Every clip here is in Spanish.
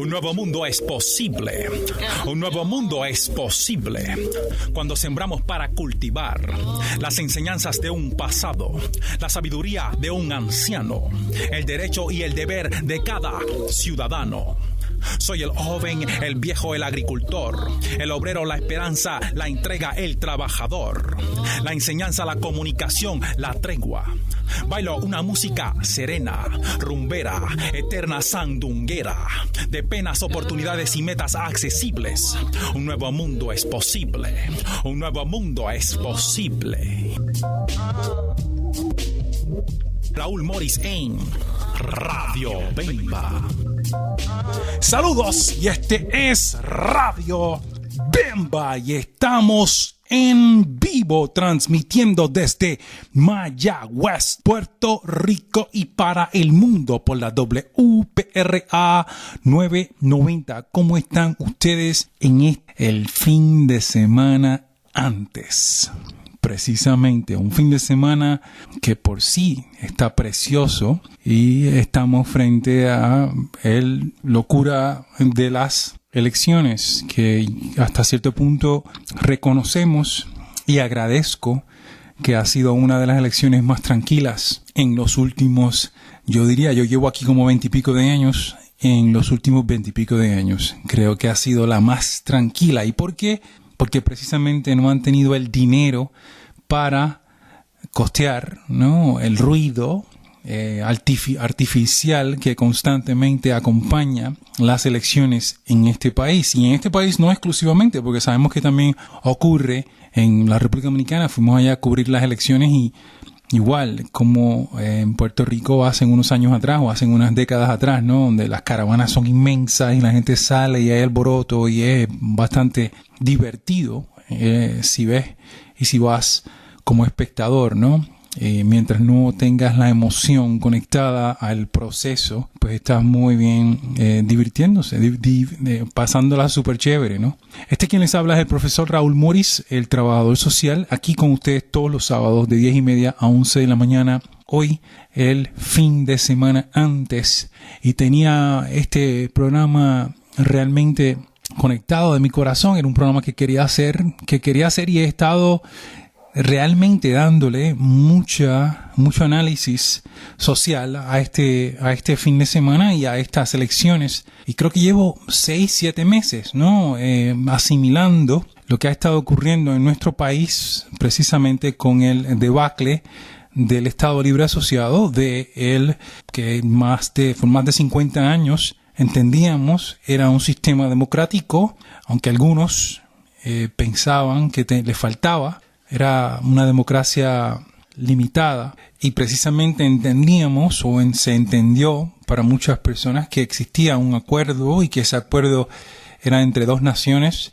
Un nuevo mundo es posible. Un nuevo mundo es posible cuando sembramos para cultivar las enseñanzas de un pasado, la sabiduría de un anciano, el derecho y el deber de cada ciudadano. Soy el joven, el viejo, el agricultor, el obrero, la esperanza, la entrega, el trabajador, la enseñanza, la comunicación, la tregua. Bailo una música serena, rumbera, eterna sandunguera, de penas, oportunidades y metas accesibles. Un nuevo mundo es posible. Un nuevo mundo es posible. Raúl Morris en Radio Bemba. Saludos, y este es Radio Bemba y estamos en vivo transmitiendo desde Mayagüez, Puerto Rico y para el mundo por la WPRA 990. ¿Cómo están ustedes en el fin de semana antes? Precisamente un fin de semana que por sí está precioso y estamos frente a el locura de las elecciones que hasta cierto punto reconocemos y agradezco que ha sido una de las elecciones más tranquilas en los últimos, yo llevo aquí como 20 y pico de años, en los últimos 20 y pico de años creo que ha sido la más tranquila. ¿Y por qué? Porque precisamente no han tenido el dinero para costear, ¿no?, el ruido artificial que constantemente acompaña las elecciones en este país. Y en este país no exclusivamente, porque sabemos que también ocurre en la República Dominicana. Fuimos allá a cubrir las elecciones y igual como en Puerto Rico hace unos años atrás o hace unas décadas atrás, ¿no?, donde las caravanas son inmensas y la gente sale y hay alboroto y es bastante divertido si ves y si vas como espectador, ¿no? Mientras no tengas la emoción conectada al proceso, pues estás muy bien divirtiéndose, pasándola súper chévere, ¿no? Quien les habla es el profesor Raúl Morris, el trabajador social, aquí con ustedes todos los sábados de 10:30 a 11 de la mañana. Hoy, el fin de semana antes, y tenía este programa realmente conectado de mi corazón. Era un programa que quería hacer y he estado realmente dándole mucho análisis social a este fin de semana y a estas elecciones. Y creo que llevo 6-7 meses, ¿no?, asimilando lo que ha estado ocurriendo en nuestro país, precisamente con el debacle del Estado Libre Asociado, de él que por más de 50 años entendíamos era un sistema democrático, aunque algunos pensaban que le faltaba. Era una democracia limitada y precisamente entendíamos se entendió para muchas personas que existía un acuerdo y que ese acuerdo era entre dos naciones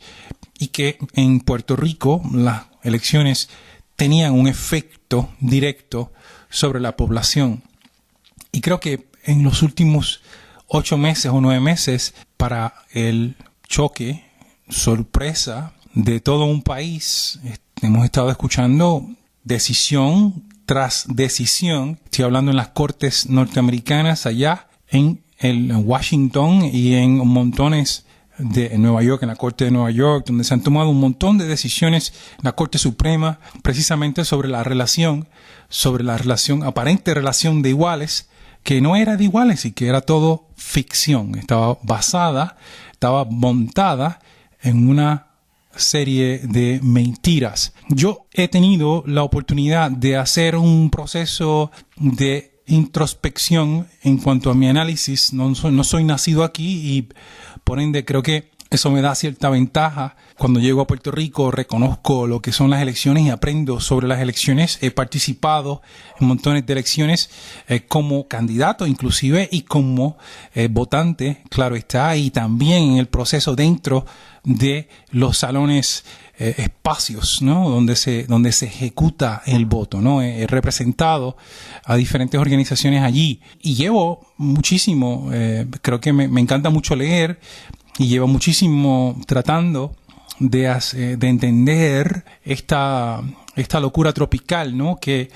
y que en Puerto Rico las elecciones tenían un efecto directo sobre la población. Y creo que en los últimos 8 meses o 9 meses, para el choque, sorpresa de todo un país, hemos estado escuchando decisión tras decisión. Estoy hablando en las cortes norteamericanas, allá en Washington y en montones en Nueva York, en la Corte de Nueva York, donde se han tomado un montón de decisiones en la Corte Suprema, precisamente sobre la aparente relación de iguales, que no era de iguales y que era todo ficción. Estaba montada en una serie de mentiras. Yo he tenido la oportunidad de hacer un proceso de introspección en cuanto a mi análisis. No soy nacido aquí y por ende creo que eso me da cierta ventaja. Cuando llego a Puerto Rico reconozco lo que son las elecciones y aprendo sobre las elecciones. He participado en montones de elecciones como candidato inclusive y como votante, claro está, y también en el proceso dentro de los salones, espacios, ¿no?, donde se ejecuta el voto, ¿no? He representado a diferentes organizaciones allí y llevo muchísimo, creo que me encanta mucho leer y llevo muchísimo tratando de entender esta locura tropical, ¿no?, que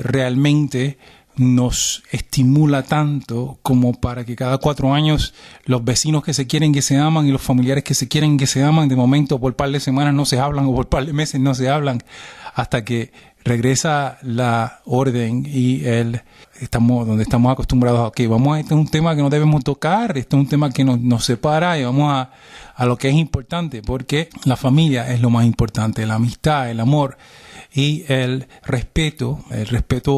realmente nos estimula tanto como para que cada 4 años los vecinos que se quieren que se aman y los familiares que se quieren que se aman, de momento por par de semanas no se hablan o por par de meses no se hablan, hasta que regresa la orden y donde estamos acostumbrados a, ok, este es un tema que no debemos tocar, este es un tema que nos separa y vamos a lo que es importante, porque la familia es lo más importante, la amistad, el amor y el respeto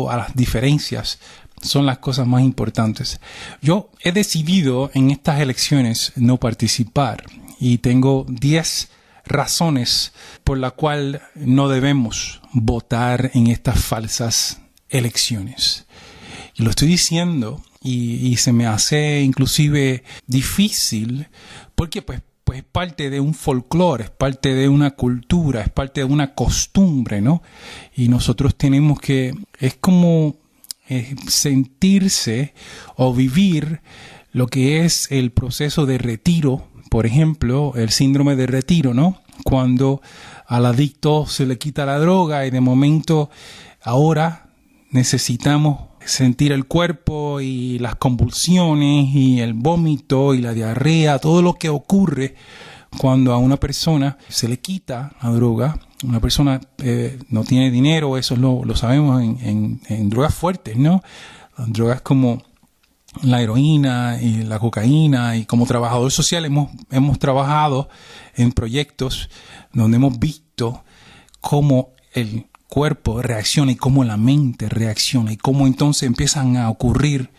a las diferencias son las cosas más importantes. Yo he decidido en estas elecciones no participar y tengo 10 razones por la cual no debemos votar en estas falsas elecciones. Y lo estoy diciendo y se me hace inclusive difícil porque pues es parte de un folclore, es parte de una cultura, es parte de una costumbre, ¿no? Y nosotros tenemos que, es como sentirse o vivir lo que es el proceso de retiro. Por ejemplo, el síndrome de retiro, ¿no? Cuando al adicto se le quita la droga y de momento ahora necesitamos sentir el cuerpo y las convulsiones y el vómito y la diarrea, todo lo que ocurre cuando a una persona se le quita la droga. Una persona no tiene dinero, eso lo sabemos en drogas fuertes, ¿no? Drogas como la heroína y la cocaína, y como trabajador social hemos trabajado en proyectos donde hemos visto cómo el cuerpo reacciona y cómo la mente reacciona y cómo entonces empiezan a ocurrir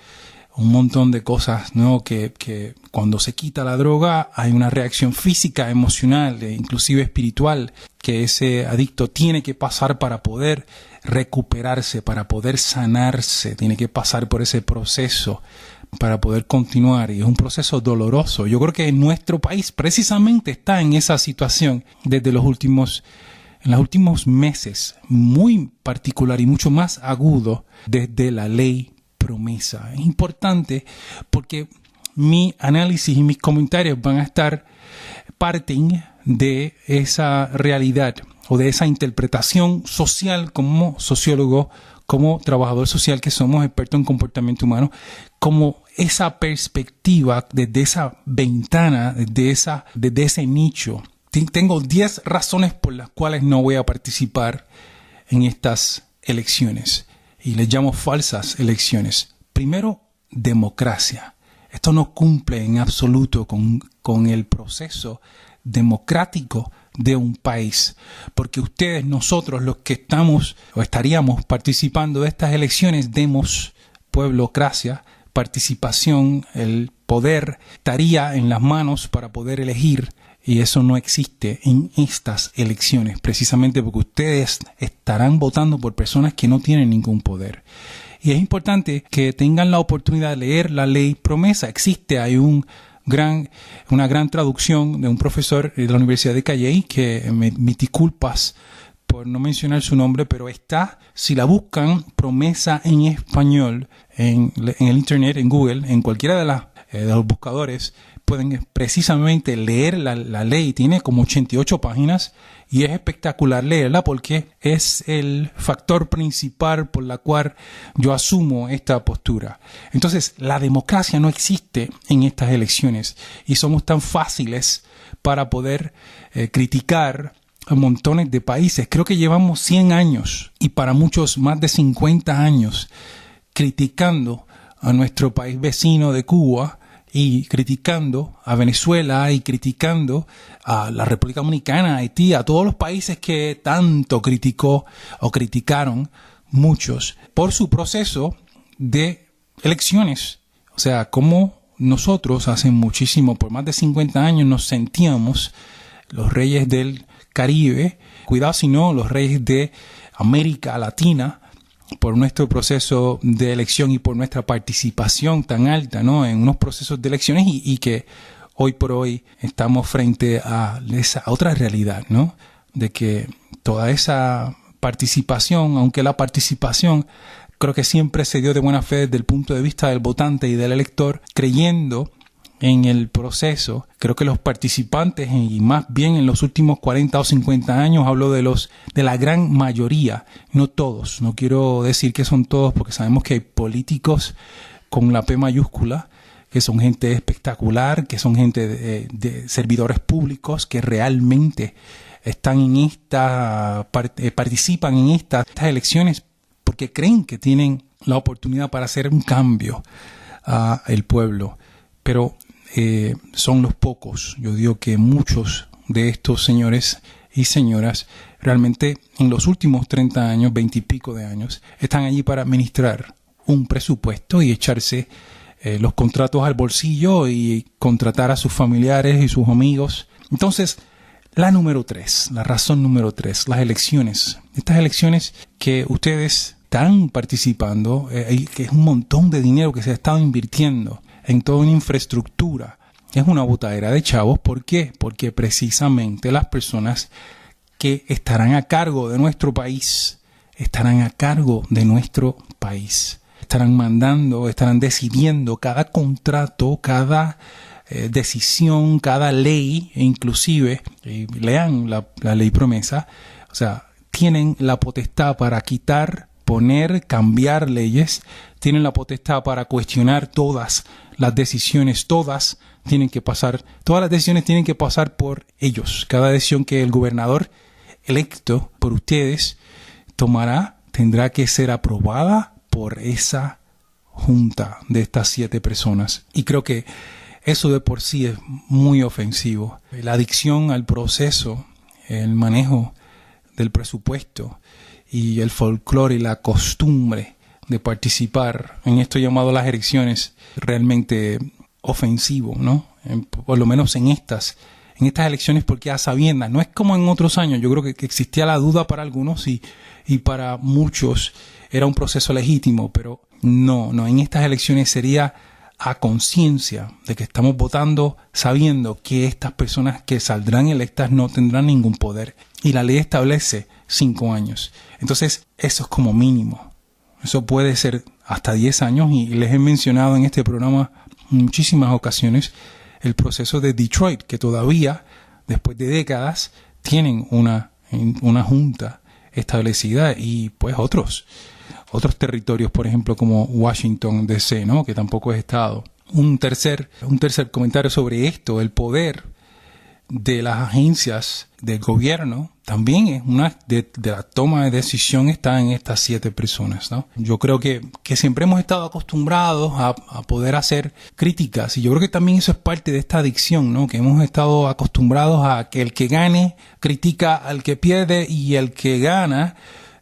un montón de cosas, ¿no? Que cuando se quita la droga hay una reacción física, emocional e inclusive espiritual que ese adicto tiene que pasar para poder recuperarse, para poder sanarse, tiene que pasar por ese proceso para poder continuar, y es un proceso doloroso. Yo creo que nuestro país precisamente está en esa situación desde en los últimos meses, muy particular y mucho más agudo desde la ley promesa. Es importante porque mi análisis y mis comentarios van a estar parten de esa realidad o de esa interpretación social como sociólogo, como trabajador social que somos, expertos en comportamiento humano, como esa perspectiva desde esa ventana, desde ese nicho. Tengo 10 razones por las cuales no voy a participar en estas elecciones. Y les llamo falsas elecciones. Primero, democracia. Esto no cumple en absoluto con el proceso democrático de un país. Porque ustedes, nosotros, los que estamos o estaríamos participando de estas elecciones, demos pueblocracia, participación, el poder estaría en las manos para poder elegir. Y eso no existe en estas elecciones, precisamente porque ustedes estarán votando por personas que no tienen ningún poder. Y es importante que tengan la oportunidad de leer la ley promesa. Hay una gran traducción de un profesor de la Universidad de Calley, que me disculpas por no mencionar su nombre, pero está, si la buscan, promesa en español, en el internet, en Google, en cualquiera de los buscadores, pueden precisamente leer la ley. Tiene como 88 páginas y es espectacular leerla porque es el factor principal por la cual yo asumo esta postura. Entonces, la democracia no existe en estas elecciones y somos tan fáciles para poder criticar a montones de países. Creo que llevamos 100 años y para muchos más de 50 años criticando a nuestro país vecino de Cuba, y criticando a Venezuela y criticando a la República Dominicana, a Haití, a todos los países que tanto criticó o criticaron muchos por su proceso de elecciones. O sea, como nosotros hace muchísimo, por más de 50 años, nos sentíamos los reyes del Caribe, cuidado si no, los reyes de América Latina, por nuestro proceso de elección y por nuestra participación tan alta, ¿no?, en unos procesos de elecciones y que hoy por hoy estamos frente a esa otra realidad, ¿no?, de que toda esa participación, aunque la participación creo que siempre se dio de buena fe desde el punto de vista del votante y del elector, creyendo en el proceso. Creo que los participantes, y más bien en los últimos 40 o 50 años, hablo de la gran mayoría, no todos, no quiero decir que son todos, porque sabemos que hay políticos con la P mayúscula, que son gente espectacular, que son gente de servidores públicos que realmente están en participan en estas elecciones porque creen que tienen la oportunidad para hacer un cambio al pueblo. Pero son los pocos. Yo digo que muchos de estos señores y señoras realmente en los últimos 30 años, 20 y pico de años, están allí para administrar un presupuesto y echarse los contratos al bolsillo y contratar a sus familiares y sus amigos. Entonces, la razón número 3, las elecciones. Estas elecciones que ustedes están participando, que es un montón de dinero que se ha estado invirtiendo en toda una infraestructura. Es una botadera de chavos. ¿Por qué? Porque precisamente las personas que estarán a cargo de nuestro país, estarán mandando, estarán decidiendo cada contrato, cada decisión, cada ley, e inclusive, lean la ley promesa, o sea, tienen la potestad para quitar, poner, cambiar leyes, tienen la potestad para cuestionar todas las decisiones, todas las decisiones tienen que pasar por ellos. Cada decisión que el gobernador electo por ustedes tomará tendrá que ser aprobada por esa junta de estas 7 personas. Y creo que eso de por sí es muy ofensivo. La adicción al proceso, el manejo del presupuesto y el folclore y la costumbre de participar en esto llamado las elecciones, realmente ofensivo, ¿no? Por lo menos en estas elecciones, porque a sabiendas, no es como en otros años. Yo creo que existía la duda para algunos y para muchos era un proceso legítimo, pero no, en estas elecciones sería a conciencia de que estamos votando sabiendo que estas personas que saldrán electas no tendrán ningún poder. Y la ley establece 5 años. Entonces, eso es como mínimo. Eso puede ser hasta 10 años y les he mencionado en este programa en muchísimas ocasiones el proceso de Detroit, que todavía, después de décadas, tienen una junta establecida y pues otros territorios, por ejemplo, como Washington D.C., ¿no? Que tampoco es estado. Un tercer comentario sobre esto, el poder de las agencias del gobierno también es una de la toma de decisión está en estas 7 personas, ¿no? Yo creo que siempre hemos estado acostumbrados a poder hacer críticas y yo creo que también eso es parte de esta adicción, ¿no? Que hemos estado acostumbrados a que el que gane critica al que pierde y el que gana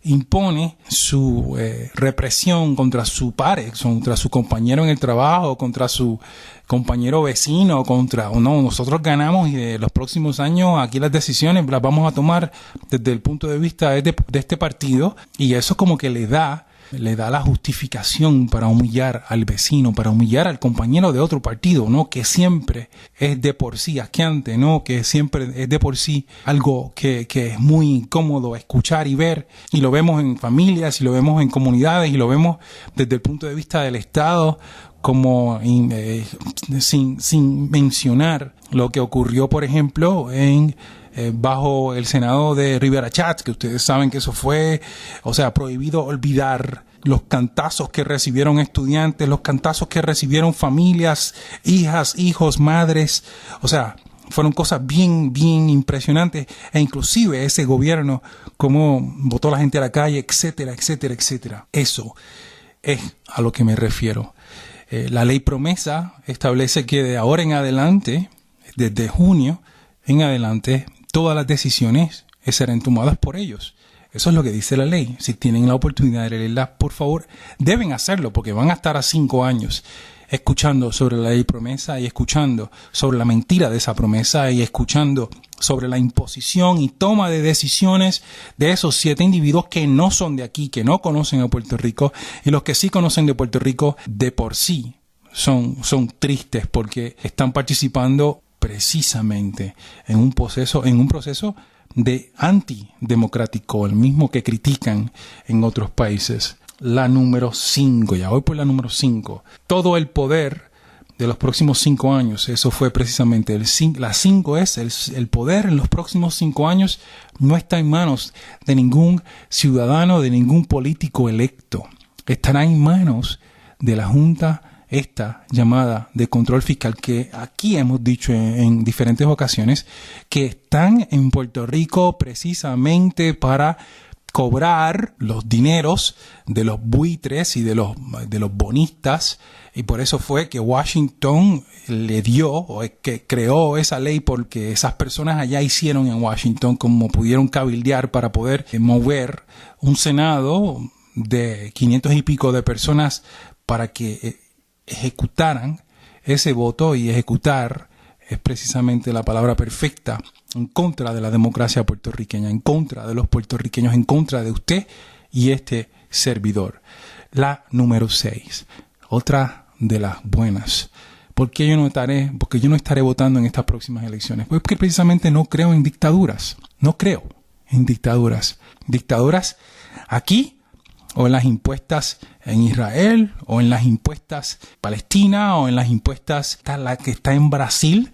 impone su represión contra su pares, contra su compañero en el trabajo, contra su compañero vecino, nosotros ganamos y de los próximos años aquí las decisiones las vamos a tomar desde el punto de vista de este partido, y eso como que le da la justificación para humillar al vecino, para humillar al compañero de otro partido, ¿no? Que siempre es de por sí asqueante, ¿no? Que siempre es de por sí algo que es muy incómodo escuchar y ver, y lo vemos en familias, y lo vemos en comunidades, y lo vemos desde el punto de vista del Estado, como sin mencionar lo que ocurrió, por ejemplo, bajo el Senado de Rivera Chats, que ustedes saben que eso fue, prohibido olvidar los cantazos que recibieron estudiantes, los cantazos que recibieron familias, hijas, hijos, madres, fueron cosas bien, bien impresionantes, e inclusive ese gobierno, cómo botó a la gente a la calle, etcétera, etcétera, etcétera. Eso es a lo que me refiero. La ley promesa establece que de ahora en adelante, desde junio en adelante, todas las decisiones serán tomadas por ellos. Eso es lo que dice la ley. Si tienen la oportunidad de leerla, por favor, deben hacerlo, porque van a estar a 5 años escuchando sobre la ley promesa y escuchando sobre la mentira de esa promesa y escuchando sobre la imposición y toma de decisiones de esos 7 individuos que no son de aquí, que no conocen a Puerto Rico, y los que sí conocen de Puerto Rico de por sí son tristes porque están participando precisamente en un proceso de antidemocrático, el mismo que critican en otros países. La número 5, ya voy por la número 5. Todo el poder de los próximos 5 años. Eso fue precisamente la 5 es el poder en los próximos 5 años no está en manos de ningún ciudadano, de ningún político electo. Estará en manos de la Junta esta llamada de control fiscal, que aquí hemos dicho en diferentes ocasiones que están en Puerto Rico precisamente para cobrar los dineros de los buitres y de los bonistas, y por eso fue que Washington le dio o que creó esa ley, porque esas personas allá hicieron en Washington como pudieron cabildear para poder mover un Senado de 500 y pico de personas para que ejecutaran ese voto, y ejecutar es precisamente la palabra perfecta en contra de la democracia puertorriqueña, en contra de los puertorriqueños, en contra de usted y este servidor. La número 6, otra de las buenas. Porque yo no estaré votando en estas próximas elecciones? Pues porque precisamente no creo en dictaduras. No creo en dictaduras. Dictaduras aquí, o en las impuestas en Israel, o en las impuestas en Palestina, o en las impuestas la que está en Brasil,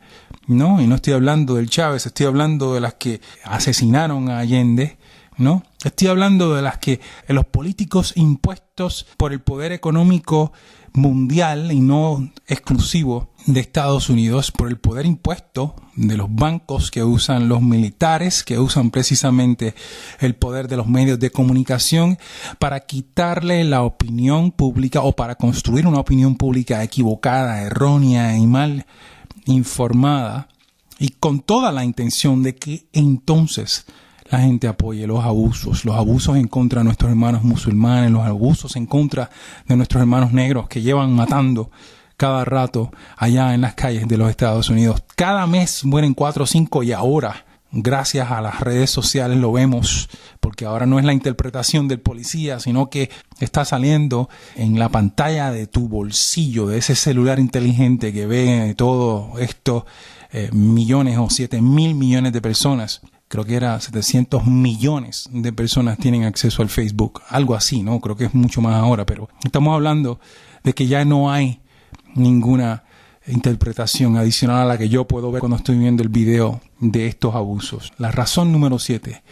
¿no? Y no estoy hablando del Chávez, estoy hablando de las que asesinaron a Allende, ¿no? Estoy hablando de las que los políticos impuestos por el poder económico mundial y no exclusivo de Estados Unidos, por el poder impuesto de los bancos que usan los militares, que usan precisamente el poder de los medios de comunicación para quitarle la opinión pública, o para construir una opinión pública equivocada, errónea y mal informada, y con toda la intención de que entonces la gente apoye los abusos en contra de nuestros hermanos musulmanes, los abusos en contra de nuestros hermanos negros que llevan matando cada rato allá en las calles de los Estados Unidos. Cada mes mueren 4 o 5, y ahora, gracias a las redes sociales, lo vemos, porque ahora no es la interpretación del policía, sino que está saliendo en la pantalla de tu bolsillo, de ese celular inteligente que ve todo esto, millones o 7,000 millones de personas. Creo que era 700 millones de personas tienen acceso al Facebook. Algo así, ¿no? Creo que es mucho más ahora, pero estamos hablando de que ya no hay ninguna interpretación adicional a la que yo puedo ver cuando estoy viendo el video de estos abusos. La razón número 7.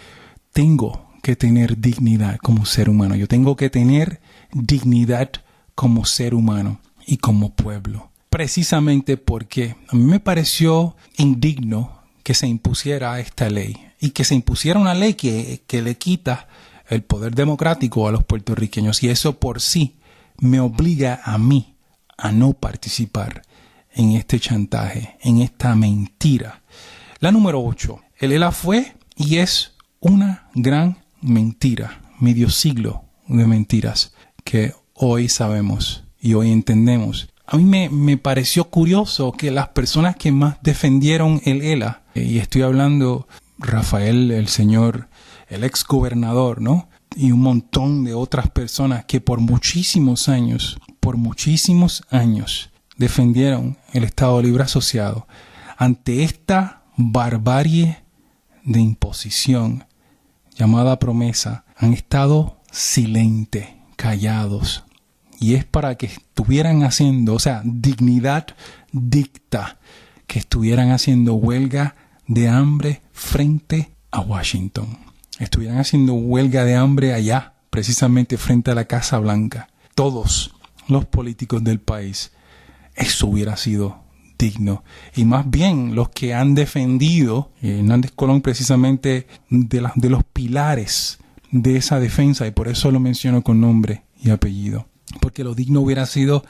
Tengo que tener dignidad como ser humano. Yo tengo que tener dignidad como ser humano y como pueblo. Precisamente porque a mí me pareció indigno que se impusiera esta ley, y que se impusiera una ley que le quita el poder democrático a los puertorriqueños, y eso por sí me obliga a mí a no participar en este chantaje, en esta mentira. La número 8. El ELA fue y es una gran mentira, medio siglo de mentiras que hoy sabemos y hoy entendemos. A mí me pareció curioso que las personas que más defendieron el ELA, y estoy hablando Rafael, el ex gobernador, ¿no? Y un montón de otras personas que por muchísimos años defendieron el Estado Libre Asociado, ante esta barbarie de imposición llamada promesa, han estado silentes, callados. Y es para que estuvieran haciendo, o sea, dignidad dicta que estuvieran haciendo huelga de hambre frente a Washington. Estuvieran haciendo huelga de hambre allá, precisamente frente a la Casa Blanca. Todos los políticos del país. Eso hubiera sido digno. Y más bien los que han defendido, Hernández Colón precisamente de los pilares de esa defensa, y por eso lo menciono con nombre y apellido. Porque lo digno hubiera sido,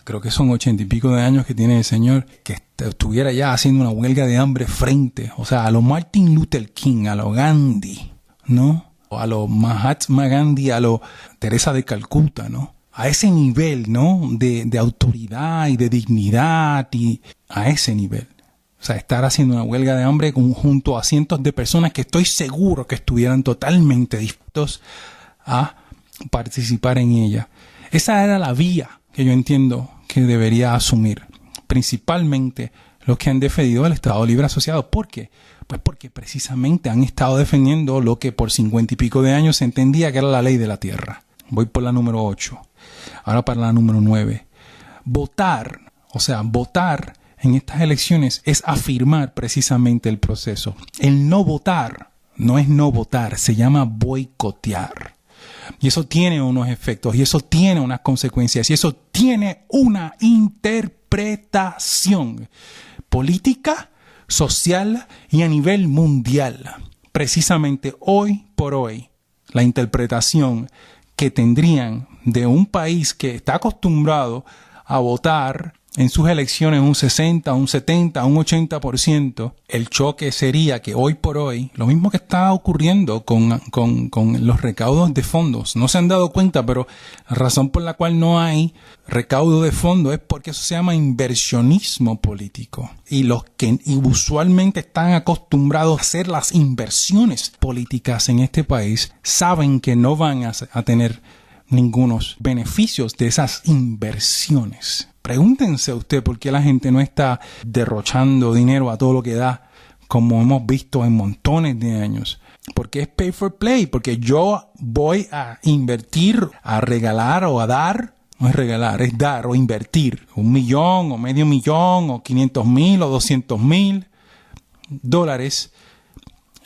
creo que son 80 y pico de años que tiene el señor, que estuviera ya haciendo una huelga de hambre frente, o sea, a lo Martin Luther King, a lo Gandhi, ¿no? O a lo Mahatma Gandhi, a lo Teresa de Calcuta, ¿no? A ese nivel, ¿no? De autoridad y de dignidad, y a ese nivel. O sea, estar haciendo una huelga de hambre junto a cientos de personas que estoy seguro que estuvieran totalmente dispuestos a participar en ella. Esa era la vía que yo entiendo que debería asumir principalmente los que han defendido el Estado Libre Asociado. ¿Por qué? Pues porque precisamente han estado defendiendo lo que por 50 y pico de años se entendía que era la ley de la tierra. Voy por la número 8. Ahora para la número 9. Votar O sea, votar en estas elecciones es afirmar precisamente el proceso. El no votar no es no votar, se llama boicotear. Y eso tiene unos efectos, y eso tiene unas consecuencias, y eso tiene una interpretación política, social y a nivel mundial. Precisamente hoy por hoy, la interpretación que tendrían de un país que está acostumbrado a votar en sus elecciones un 60, un 70, un 80%, el choque sería que hoy por hoy, lo mismo que está ocurriendo con los recaudos de fondos, no se han dado cuenta, pero la razón por la cual no hay recaudo de fondos es porque eso se llama inversionismo político. Y los que usualmente están acostumbrados a hacer las inversiones políticas en este país saben que no van a tener ningunos beneficios de esas inversiones. Pregúntense usted por qué la gente no está derrochando dinero a todo lo que da, como hemos visto en montones de años. Porque es pay for play, porque yo voy a invertir, a regalar o a dar. No es regalar, es dar o invertir. $1 millón o $500,000 o 500,000 o 200,000 dólares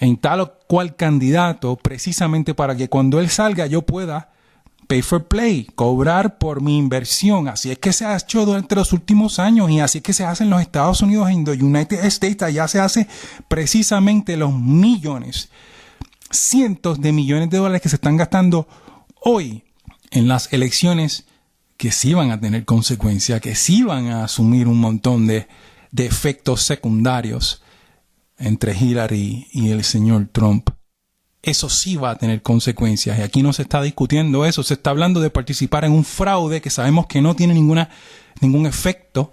en tal o cual candidato, precisamente para que cuando él salga yo pueda pay for play, cobrar por mi inversión. Así es que se ha hecho durante los últimos años y así es que se hace en los Estados Unidos, en los United States. Allá se hace precisamente los millones, cientos de millones de dólares que se están gastando hoy en las elecciones que sí van a tener consecuencias, que sí van a asumir un montón de efectos secundarios entre Hillary y el señor Trump. Eso sí va a tener consecuencias y aquí no se está discutiendo eso, se está hablando de participar en un fraude que sabemos que no tiene ningún efecto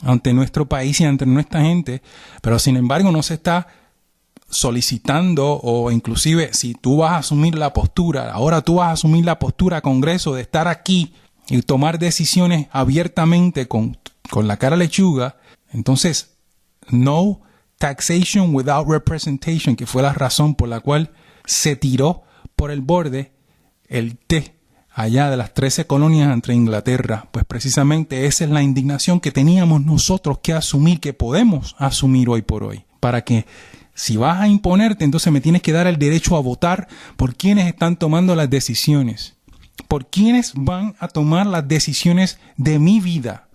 ante nuestro país y ante nuestra gente, pero sin embargo no se está solicitando o inclusive si tú vas a asumir la postura, ahora tú vas a asumir la postura, Congreso, de estar aquí y tomar decisiones abiertamente con la cara lechuga, entonces no taxation without representation, que fue la razón por la cual se tiró por el borde el té allá de las 13 colonias entre Inglaterra. Pues precisamente esa es la indignación que teníamos nosotros que asumir, que podemos asumir hoy por hoy, para que si vas a imponerte, entonces me tienes que dar el derecho a votar por quienes están tomando las decisiones, por quienes van a tomar las decisiones de mi vida.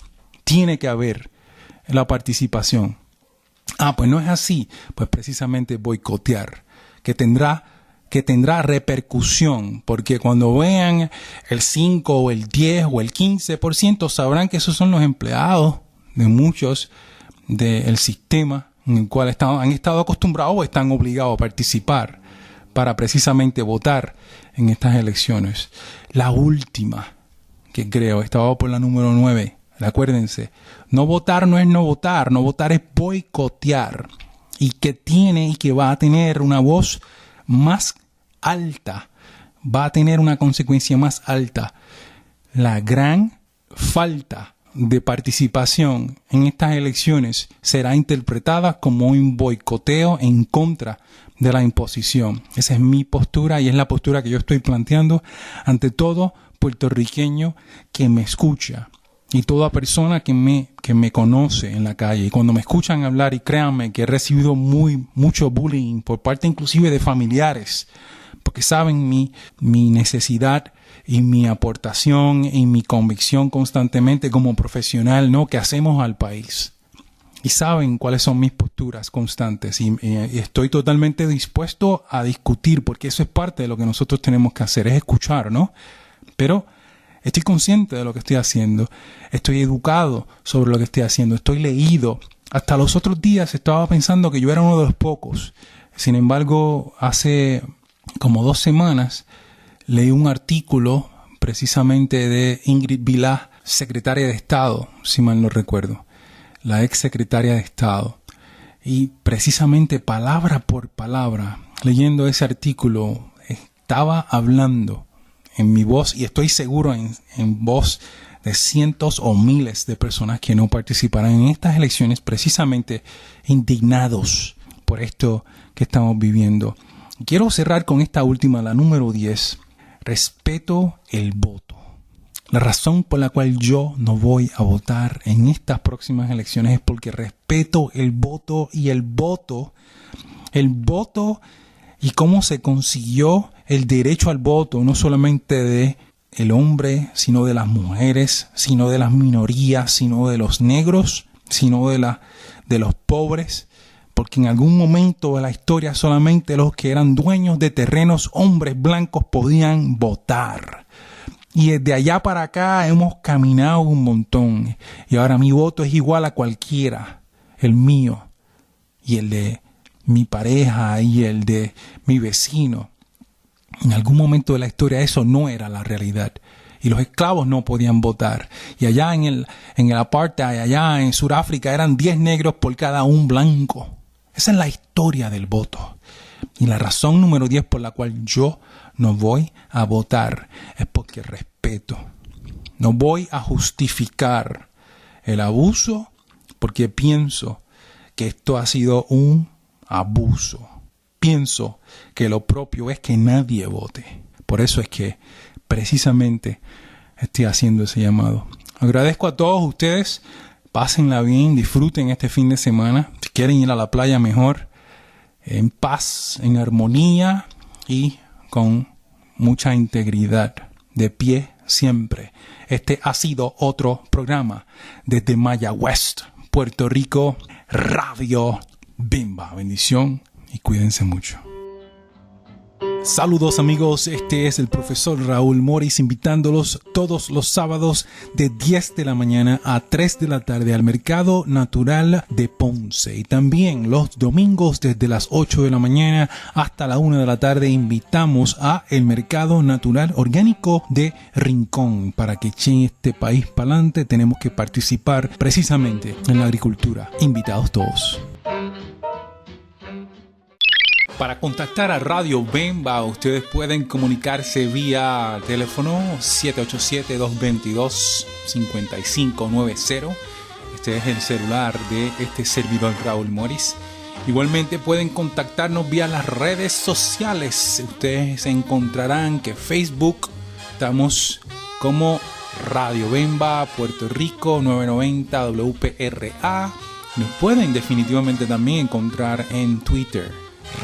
Tiene que haber la participación. Pues no es así. Pues precisamente boicotear, que tendrá repercusión, porque cuando vean el 5 o el 10 o el 15%, sabrán que esos son los empleados de muchos del sistema en el cual han estado acostumbrados o están obligados a participar para precisamente votar en estas elecciones. La última que creo, estaba por la número 9. Acuérdense, no votar no es no votar es boicotear, y que va a tener una voz más alta, va a tener una consecuencia más alta. La gran falta de participación en estas elecciones será interpretada como un boicoteo en contra de la imposición. Esa es mi postura y es la postura que yo estoy planteando ante todo puertorriqueño que me escucha. Y toda persona que me conoce en la calle, y cuando me escuchan hablar, y créanme que he recibido mucho bullying por parte inclusive de familiares, porque saben mi necesidad y mi aportación y mi convicción constantemente como profesional, ¿no?, que hacemos al país. Y saben cuáles son mis posturas constantes y estoy totalmente dispuesto a discutir, porque eso es parte de lo que nosotros tenemos que hacer, es escuchar, ¿no? Pero estoy consciente de lo que estoy haciendo, estoy educado sobre lo que estoy haciendo, estoy leído. Hasta los otros días estaba pensando que yo era uno de los pocos. Sin embargo, hace como 2 semanas leí un artículo precisamente de Ingrid Vilá, secretaria de Estado, si mal no recuerdo, la ex secretaria de Estado. Y precisamente palabra por palabra, leyendo ese artículo, estaba hablando en mi voz, y estoy seguro en voz de cientos o miles de personas que no participarán en estas elecciones, precisamente indignados por esto que estamos viviendo. Quiero cerrar con esta última, la número 10. Respeto el voto. La razón por la cual yo no voy a votar en estas próximas elecciones es porque respeto el voto y cómo se consiguió el derecho al voto, no solamente de el hombre, sino de las mujeres, sino de las minorías, sino de los negros, sino de los pobres, porque en algún momento de la historia solamente los que eran dueños de terrenos, hombres blancos, podían votar. Y desde allá para acá hemos caminado un montón. Y ahora mi voto es igual a cualquiera. El mío y el de mi pareja y el de mi vecino. En algún momento de la historia eso no era la realidad. Y los esclavos no podían votar. Y allá en el apartheid, allá en Sudáfrica, eran 10 negros por cada un blanco. Esa es la historia del voto. Y la razón número 10 por la cual yo no voy a votar es porque respeto. No voy a justificar el abuso porque pienso que esto ha sido un abuso. Pienso que lo propio es que nadie vote. Por eso es que precisamente estoy haciendo ese llamado. Agradezco a todos ustedes. Pásenla bien, disfruten este fin de semana. Si quieren ir a la playa, mejor. En paz, en armonía y con mucha integridad, de pie siempre. Este ha sido otro programa desde Mayagüez, Puerto Rico, Radio Bemba. Bendición y cuídense mucho. Saludos amigos, este es el profesor Raúl Morris invitándolos todos los sábados de 10 de la mañana a 3 de la tarde al Mercado Natural de Ponce y también los domingos desde las 8 de la mañana hasta la 1 de la tarde invitamos a el Mercado Natural Orgánico de Rincón. Para que echen este país para adelante tenemos que participar precisamente en la agricultura. Invitados todos. Para contactar a Radio Bemba, ustedes pueden comunicarse vía teléfono 787-222-5590. Este es el celular de este servidor Raúl Morris. Igualmente pueden contactarnos vía las redes sociales. Ustedes encontrarán que Facebook estamos como Radio Bemba Puerto Rico 990 WPRA. Nos pueden definitivamente también encontrar en Twitter.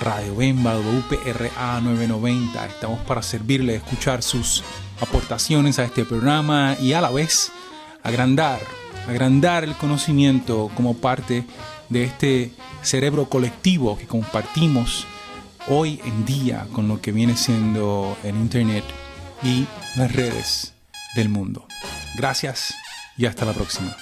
Radio Bemba WPRA 990. Estamos para servirle, escuchar sus aportaciones a este programa y a la vez agrandar el conocimiento como parte de este cerebro colectivo que compartimos hoy en día con lo que viene siendo el internet y las redes del mundo. Gracias y hasta la próxima.